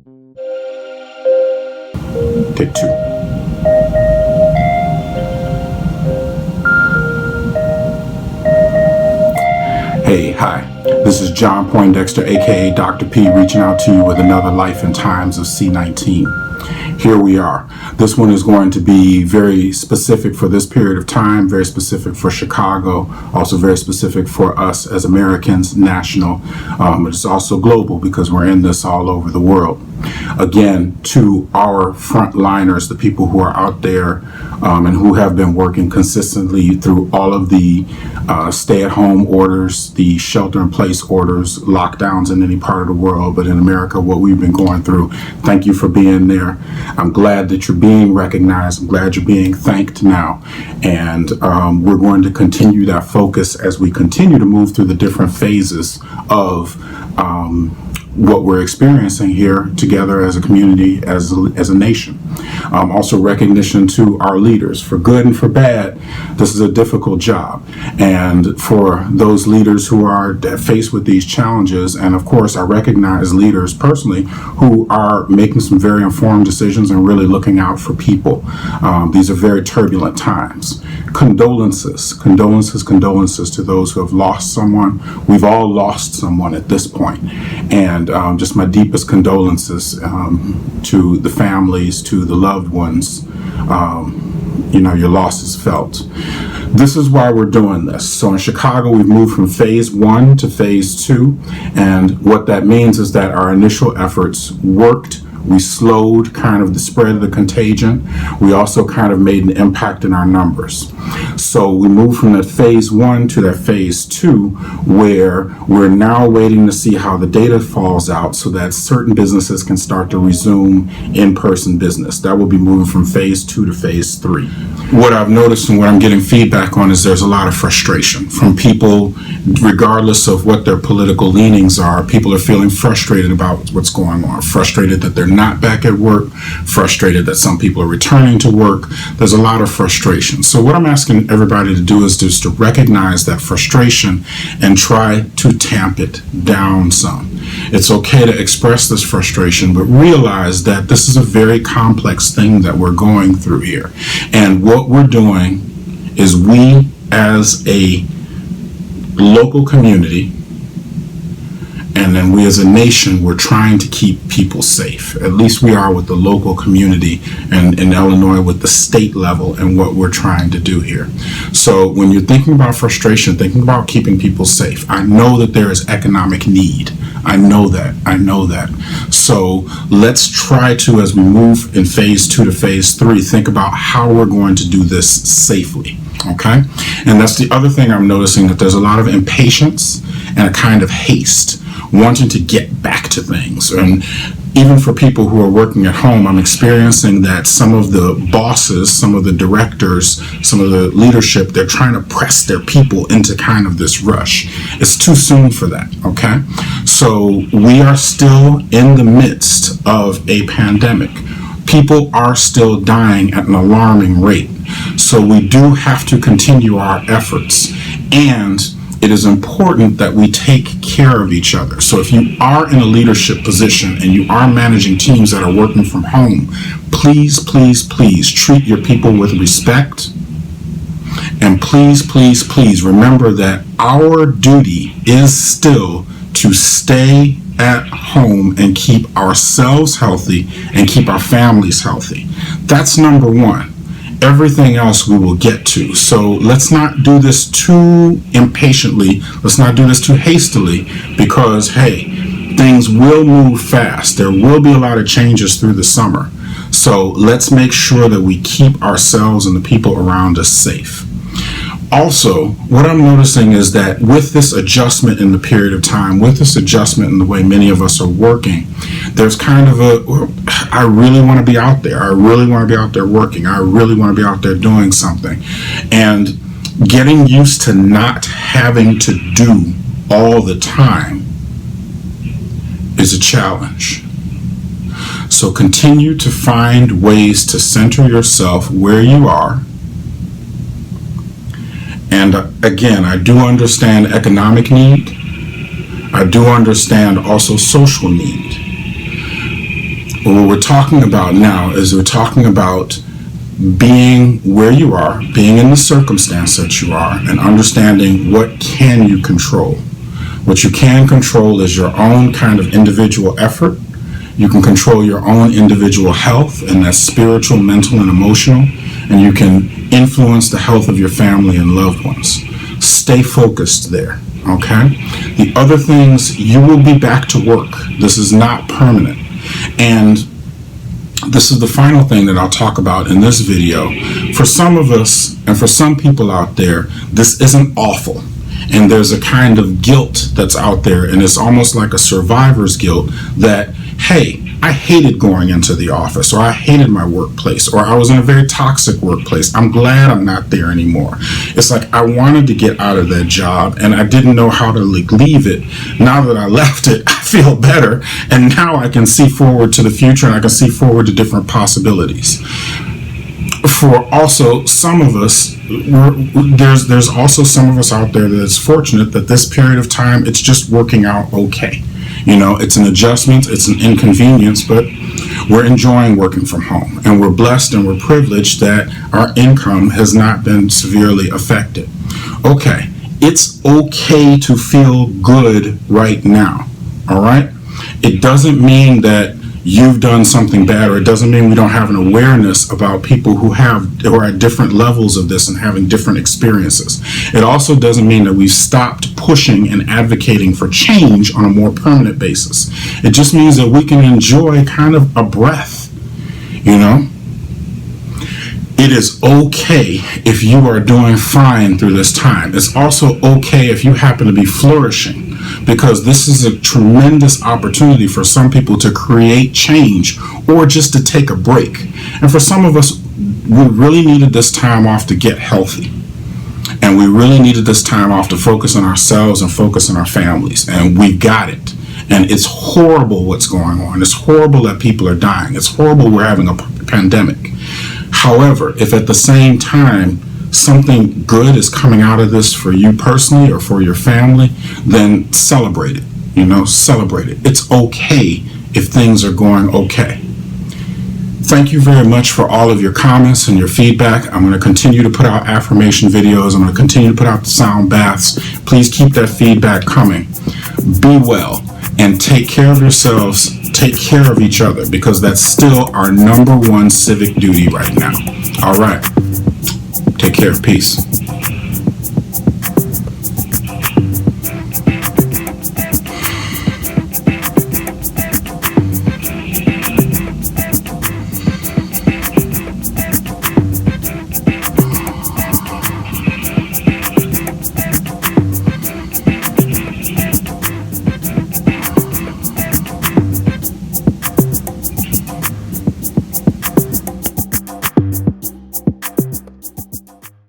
Take two. Hey, hi. This is John Poindexter, aka Dr. P, reaching out to you with another Life in Times of C19. Here we are. This one is going to be very specific for this period of time, very specific for Chicago, also very specific for us as Americans, national. It's also global because we're in this all over the world. Again, to our frontliners, the people who are out there and who have been working consistently through all of the stay-at-home orders, the shelter-in-place orders, lockdowns in any part of the world, but in America, what we've been going through. Thank you for being there. I'm glad that you're being recognized. I'm glad you're being thanked now. And we're going to continue that focus as we continue to move through the different phases of what we're experiencing here together as a community, as a nation. Also recognition to our leaders, for good and for bad. This is a difficult job, and for those leaders who are faced with these challenges, and of course I recognize leaders personally who are making some very informed decisions and really looking out for people. These are very turbulent times. Condolences to those who have lost someone. We've all lost someone at this point, and just my deepest condolences to the families, to the loved ones. Your loss is felt. This is why we're doing this. So in Chicago, we've moved from phase 1 to phase 2, and what that means is that our initial efforts worked. We slowed kind of the spread of the contagion. We also kind of made an impact in our numbers. So we moved from that phase 1 to that phase 2, where we're now waiting to see how the data falls out so that certain businesses can start to resume in-person business. That will be moving from phase 2 to phase 3. What I've noticed and what I'm getting feedback on is there's a lot of frustration from people, regardless of what their political leanings are. People are feeling frustrated about what's going on, frustrated that they're not back at work, frustrated that some people are returning to work. There's a lot of frustration. So what I'm asking everybody to do is just to recognize that frustration and try to tamp it down some. It's okay to express this frustration, but realize that this is a very complex thing that we're going through here. And what we're doing is we as a local community, and then we as a nation, we're trying to keep people safe. At least we are with the local community and in Illinois with the state level and what we're trying to do here. So when you're thinking about frustration, thinking about keeping people safe, I know that there is economic need. I know that. So let's try to, as we move in phase 2 to phase 3, think about how we're going to do this safely. Okay? And that's the other thing I'm noticing, that there's a lot of impatience and a kind of haste, wanting to get back to things. And even for people who are working at home, I'm experiencing that some of the bosses, some of the directors, some of the leadership, they're trying to press their people into kind of this rush. It's too soon for that, okay? So we are still in the midst of a pandemic. People are still dying at an alarming rate. So we do have to continue our efforts, and it is important that we take care of each other. So if you are in a leadership position and you are managing teams that are working from home, please treat your people with respect. And please remember that our duty is still to stay at home and keep ourselves healthy and keep our families healthy. That's number one. Everything else we will get to. So let's not do this too impatiently. Let's not do this too hastily, because, hey, things will move fast. There will be a lot of changes through the summer. So let's make sure that we keep ourselves and the people around us safe. Also, what I'm noticing is that with this adjustment in the period of time, with this adjustment in the way many of us are working, there's kind of I really want to be out there. I really want to be out there working. I really want to be out there doing something. And getting used to not having to do all the time is a challenge. So continue to find ways to center yourself where you are. And again, I do understand economic need. I do understand also social need. we're talking about now is we're talking about being where you are, being in the circumstance that you are, and understanding what can you control. What you can control is your own kind of individual effort. You can control your own individual health, and that's spiritual, mental, and emotional, and you can influence the health of your family and loved ones. Stay focused there, okay? The other things, you will be back to work. This is not permanent. And this is the final thing that I'll talk about in this video. For some of us, and for some people out there, this isn't awful. And there's a kind of guilt that's out there, and it's almost like a survivor's guilt that, hey, I hated going into the office, or I hated my workplace, or I was in a very toxic workplace. I'm glad I'm not there anymore. It's like I wanted to get out of that job, and I didn't know how to leave it. Now that I left it, I feel better, and now I can see forward to the future, and I can see forward to different possibilities. For also some of us, there's also some of us out there that's fortunate that this period of time, it's just working out okay. You know, it's an adjustment, it's an inconvenience, but we're enjoying working from home, and we're blessed and we're privileged that our income has not been severely affected. Okay, it's okay to feel good right now, all right? It doesn't mean that you've done something bad, or it doesn't mean we don't have an awareness about people who are at different levels of this and having different experiences. It also doesn't mean that we've stopped pushing and advocating for change on a more permanent basis. It just means that we can enjoy kind of a breath, you know? It is okay if you are doing fine through this time. It's also okay if you happen to be flourishing, because this is a tremendous opportunity for some people to create change or just to take a break. And for some of us, we really needed this time off to get healthy. And we really needed this time off to focus on ourselves and focus on our families. And we got it. And it's horrible what's going on. It's horrible that people are dying. It's horrible we're having a pandemic. However, if at the same time something good is coming out of this for you personally or for your family, then celebrate it. You know, celebrate it. It's okay if things are going okay. Thank you very much for all of your comments and your feedback. I'm going to continue to put out affirmation videos. I'm going to continue to put out the sound baths. Please keep that feedback coming. Be well and take care of yourselves. Take care of each other, because that's still our number one civic duty right now. All right. Take care. Peace.